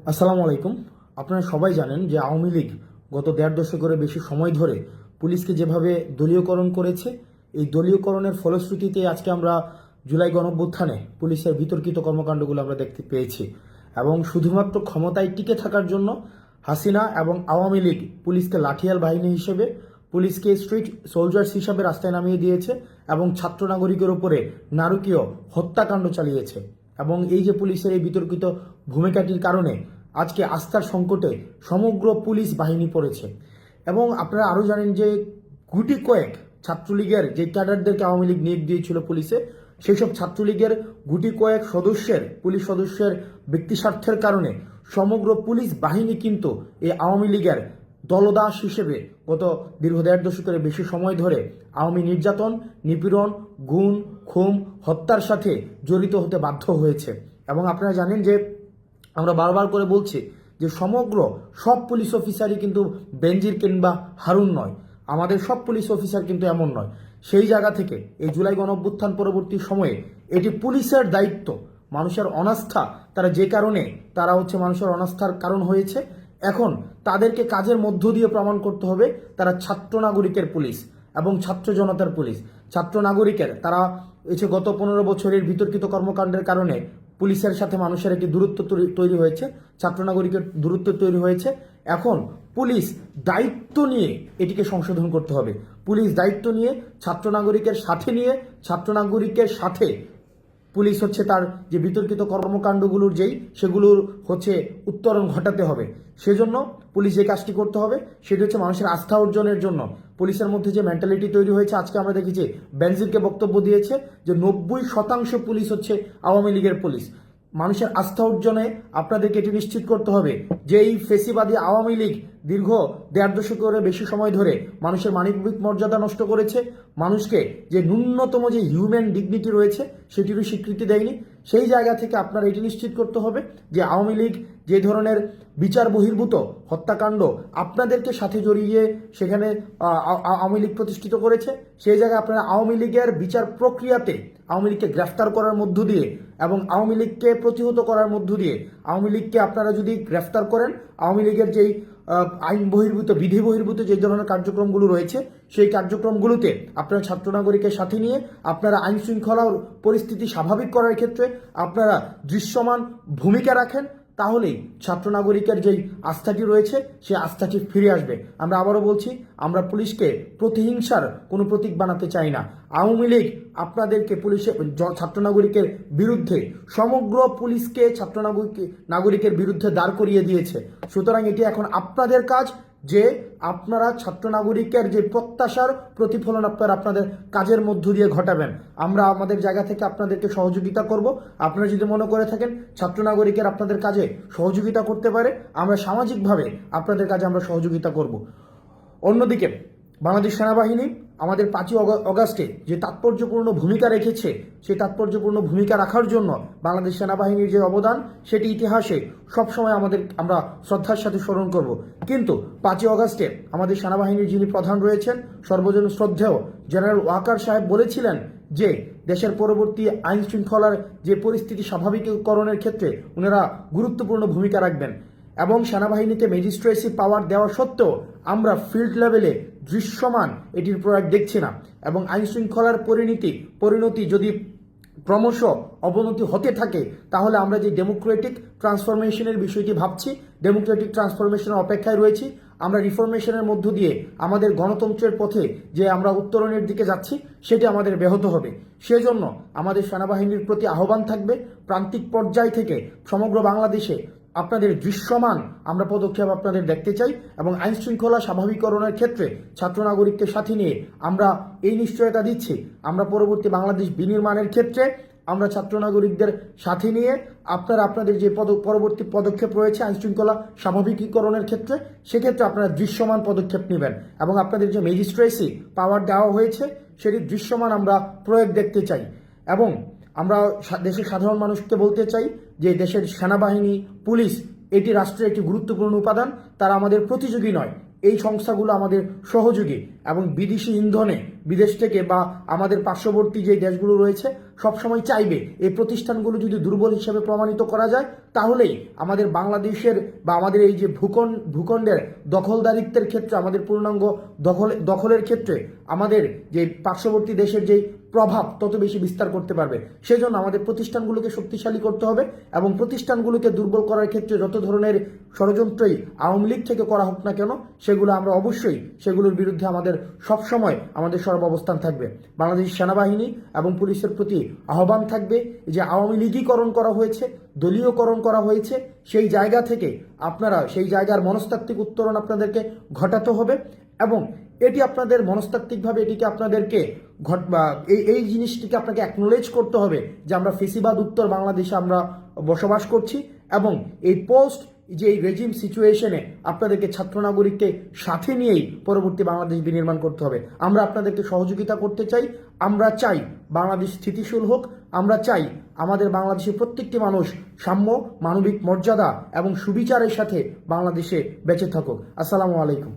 আসসালামু আলাইকুম। আপনারা সবাই জানেন যে আওয়ামী লীগ গত দেড় দশকেরও বেশি সময় ধরে পুলিশকে যেভাবে দলীয়করণ করেছে, এই দলীয়করণের ফলশ্রুতিতে আজকে আমরা জুলাই গণঅভ্যুত্থানে পুলিশের বিতর্কিত কর্মকাণ্ডগুলো আমরা দেখতে পেয়েছি। এবং শুধুমাত্র ক্ষমতায় টিকে থাকার জন্য হাসিনা এবং আওয়ামী লীগ পুলিশকে লাঠিয়াল বাহিনী হিসেবে, পুলিশকে স্ট্রিট সোলজার্স হিসাবে রাস্তায় নামিয়ে দিয়েছে এবং ছাত্র নাগরিকের উপরে নারকীয় হত্যাকাণ্ড চালিয়েছে। এবং এই যে পুলিশের এই বিতর্কিত ভূমিকাটির কারণে আজকে আস্থার সংকটে সমগ্র পুলিশ বাহিনী পড়েছে। এবং আপনারা আরও জানেন যে গুটি কয়েক ছাত্রলীগের যে ক্যাডারদেরকে আওয়ামী লীগ নিয়োগ দিয়েছিল পুলিশে, সেই সব ছাত্রলীগের গুটি কয়েক পুলিশ সদস্যের ব্যক্তিস্বার্থের কারণে সমগ্র পুলিশ বাহিনী কিন্তু এই আওয়ামী লীগের দলদাস হিসেবে গত দীর্ঘ দেড় দশকের বেশি সময় ধরে আওয়ামী নির্যাতন, নিপীড়ন, গুম, খুন, হত্যার সাথে জড়িত হতে বাধ্য হয়েছে। এবং আপনারা জানেন যে আমরা বারবার করে বলছি যে সমগ্র সব পুলিশ অফিসারই কিন্তু বেনজির কিংবা হারুন নয়, আমাদের সব পুলিশ অফিসার কিন্তু এমন নয়। সেই জায়গা থেকে এই জুলাই গণঅভ্যুত্থান পরবর্তী সময়ে এটি পুলিশের দায়িত্ব। মানুষের অনাস্থা, তারা যে কারণে মানুষের অনাস্থার কারণ হয়েছে, এখন তাদেরকে কাজের মধ্য দিয়ে প্রমাণ করতে হবে তারা ছাত্র নাগরিকের পুলিশ এবং ছাত্র জনতার পুলিশ। ছাত্র নাগরিকের তারা গত 15 বছরের বিতর্কিত কর্মকাণ্ডের কারণে পুলিশের সাথে মানুষের একটি দূরত্ব তৈরি হয়েছে, ছাত্র নাগরিকের দূরত্ব তৈরি হয়েছে। এখন পুলিশ দায়িত্ব নিয়ে এটিকে সংশোধন করতে হবে। পুলিশ দায়িত্ব নিয়ে ছাত্র নাগরিকের সাথে পুলিশ তার যে বিতর্কিত কর্মকাণ্ডগুলোর সেগুলোর উত্তরণ ঘটাতে হবে। সেজন্য পুলিশ যে কাজটি করতে হবে সেটি মানুষের আস্থা অর্জনের জন্য পুলিশের মধ্যে যে মেন্টালিটি তৈরি হয়েছে। আজকে আমরা দেখি যে বেনজিরকে বক্তব্য দিয়েছে যে 90% পুলিশ আওয়ামী লীগের পুলিশ। মানুষের আস্থা অর্জনে আপনাদেরকে এটি নিশ্চিত করতে হবে যে এই ফেসিবাদী আওয়ামী লীগ দীর্ঘ দেড় দশকের বেশি সময় ধরে মানুষের মানবিক মর্যাদা নষ্ট করেছে, মানুষকে যে ন্যূনতম যে হিউম্যান ডিগনিটি রয়েছে সেটিরও স্বীকৃতি দেয়নি। সেই জায়গা থেকে আপনারা এটি নিশ্চিত করতে হবে যে আওয়ামী লীগ যে ধরনের বিচার বহির্ভূত হত্যাকাণ্ড আপনাদেরকে সাথে জড়িয়ে সেখানে আওয়ামী লীগ প্রতিষ্ঠিত করেছে, সেই জায়গায় আপনারা আওয়ামী লীগের বিচার প্রক্রিয়াতে আওয়ামী লীগকে গ্রেফতার করার মধ্য দিয়ে এবং আওয়ামী লীগকে প্রতিহত করার মধ্য দিয়ে আওয়ামী লীগকে আপনারা যদি গ্রেফতার করেন, আওয়ামী লীগের যেই আইন বহির্ভূত বিধি বহির্ভূত যে ধরনের কার্যক্রমগুলো রয়েছে সেই কার্যক্রমগুলোতে আপনারা ছাত্র নাগরিকের সাথে নিয়ে আপনারা আইন শৃঙ্খলা পরিস্থিতি স্বাভাবিক করার ক্ষেত্রে আপনারা দৃশ্যমান ভূমিকা রাখেন, তাহলেই ছাত্র নাগরিকের যেই আস্থাটি রয়েছে সেই আস্থাটি ফিরে আসবে। আমরা আবারও বলছি, আমরা পুলিশকে প্রতিহিংসার কোনো প্রতীক বানাতে চাই না। আওয়ামী লীগ আপনাদেরকে ছাত্র নাগরিকের বিরুদ্ধে সমগ্র পুলিশকে ছাত্র নাগরিকের বিরুদ্ধে দাঁড় করিয়ে দিয়েছে। সুতরাং এটি এখন আপনাদের কাজ যে আপনারা ছাত্র নাগরিকের যে প্রত্যাশার প্রতিফলন আপনাদের কাজের মধ্য দিয়ে ঘটাবেন। আমরা আমাদের জায়গা থেকে আপনাদেরকে সহযোগিতা করব। আপনারা যদি মনে করে থাকেন ছাত্র নাগরিকের আপনাদের কাজে সহযোগিতা করতে পারে, আমরা সামাজিকভাবে আপনাদের কাজে আমরা সহযোগিতা করব। অন্যদিকে বাংলাদেশ সেনাবাহিনী আমাদের 5ই অগাস্টে যে তাৎপর্যপূর্ণ ভূমিকা রেখেছে, সেই তাৎপর্যপূর্ণ ভূমিকা রাখার জন্য বাংলাদেশ সেনাবাহিনীর যে অবদান সেটি ইতিহাসে সবসময় আমরা শ্রদ্ধার সাথে স্মরণ করব। কিন্তু 5ই অগাস্টে আমাদের সেনাবাহিনীর যিনি প্রধান রয়েছেন, সর্বজন শ্রদ্ধেয় জেনারেল ওয়াকার সাহেব বলেছিলেন যে দেশের পরবর্তী আইন শৃঙ্খলার যে পরিস্থিতি স্বাভাবিকীকরণের ক্ষেত্রে ওনারা গুরুত্বপূর্ণ ভূমিকা রাখবেন। এবং সেনাবাহিনীতে ম্যাজিস্ট্রেসি পাওয়ার দেওয়া সত্ত্বেও আমরা ফিল্ড লেভেলে দৃশ্যমান এটির প্রয়োগ দেখছি না। এবং আইন শৃঙ্খলার পরিণতি যদি ক্রমশ অবনতি হতে থাকে, তাহলে আমরা যে ডেমোক্রেটিক ট্রান্সফরমেশনের বিষয়টি ভাবছি, ডেমোক্রেটিক ট্রান্সফরমেশনের অপেক্ষায় রয়েছি। আমরা রিফরমেশনের মধ্য দিয়ে আমাদের গণতন্ত্রের পথে যে আমরা উত্তরণের দিকে যাচ্ছি সেটি আমাদের ব্যাহত হবে। সেজন্য আমাদের সেনাবাহিনীর প্রতি আহ্বান থাকবে, প্রান্তিক পর্যায় থেকে সমগ্র বাংলাদেশে আপনাদের দৃশ্যমান আমরা পদক্ষেপ আপনাদের দেখতে চাই। এবং আইন শৃঙ্খলা স্বাভাবিকীকরণের ক্ষেত্রে ছাত্র নাগরিককে সাথে নিয়ে আমরা এই নিশ্চয়তা দিচ্ছি, আমরা পরবর্তী বাংলাদেশ বিনির্মাণের ক্ষেত্রে আমরা ছাত্র নাগরিকদের সাথে নিয়ে আপনাদের যে পরবর্তী পদক্ষেপ রয়েছে আইন শৃঙ্খলা স্বাভাবিকীকরণের ক্ষেত্রে, সেক্ষেত্রে আপনারা দৃশ্যমান পদক্ষেপ নেবেন। এবং আপনাদের যে ম্যাজিস্ট্রেসি পাওয়ার দেওয়া হয়েছে সেটি দৃশ্যমান আমরা প্রয়োগ দেখতে চাই। এবং আমরা দেশের সাধারণ মানুষকে বলতে চাই যে দেশের সেনাবাহিনী, পুলিশ এটি রাষ্ট্রের একটি গুরুত্বপূর্ণ উপাদান, তারা আমাদের প্রতিযোগী নয়। এই সংস্থাগুলো আমাদের সহযোগী এবং বিদেশি ইন্ধনে বিদেশ থেকে বা আমাদের পার্শ্ববর্তী যে দেশগুলো রয়েছে সবসময় চাইবে এই প্রতিষ্ঠানগুলো যদি দুর্বল হিসেবে প্রমাণিত করা যায় তাহলেই আমাদের বাংলাদেশের বা আমাদের এই যে ভূখণ্ডের দখলদারিত্বের ক্ষেত্রে আমাদের পূর্ণাঙ্গ দখলের ক্ষেত্রে আমাদের যে পার্শ্ববর্তী দেশের যে প্রভাব তত বেশি বিস্তার করতে পারবে। সেজন্য আমাদের প্রতিষ্ঠানগুলোকে শক্তিশালী করতে হবে এবং প্রতিষ্ঠানগুলোকে দুর্বল করার ক্ষেত্রে যত ধরনের ষড়যন্ত্রই আওয়ামী লীগ থেকে করা হোক না কেন সেগুলো আমরা অবশ্যই সেগুলোর বিরুদ্ধে আমাদের সবসময় আমাদের সর্বাবস্থান থাকবে। বাংলাদেশ সেনাবাহিনী এবং পুলিশের প্রতি আহ্বান থাকবে যে আওয়ামী লীগীকরণ করা হয়েছে, দলীয়করণ করা হয়েছে, সেই জায়গা থেকে আপনারা সেই জায়গার মনস্তাত্ত্বিক উত্তরণ আপনাদেরকে ঘটাতে হবে এবং এটি আপনাদের মনস্তাত্ত্বিকভাবে এটিকে আপনাদেরকে এই জিনিসটিকে আপনাকে অ্যাকনোলেজ করতে হবে যে আমরা ফেসিবাদ উত্তর বাংলাদেশে আমরা বসবাস করছি এবং এই পোস্ট যে এই রেজিম সিচুয়েশনে আপনাদেরকে ছাত্র নাগরিককে সাথে নিয়েই পরবর্তী বাংলাদেশ বিনির্মাণ করতে হবে। আমরা আপনাদেরকে সহযোগিতা করতে চাই। আমরা চাই বাংলাদেশ স্থিতিশীল হোক। আমরা চাই আমাদের বাংলাদেশের প্রত্যেকটি মানুষ সাম্য, মানবিক মর্যাদা এবং সুবিচারের সাথে বাংলাদেশে বেঁচে থাকুক। আসসালামু আলাইকুম।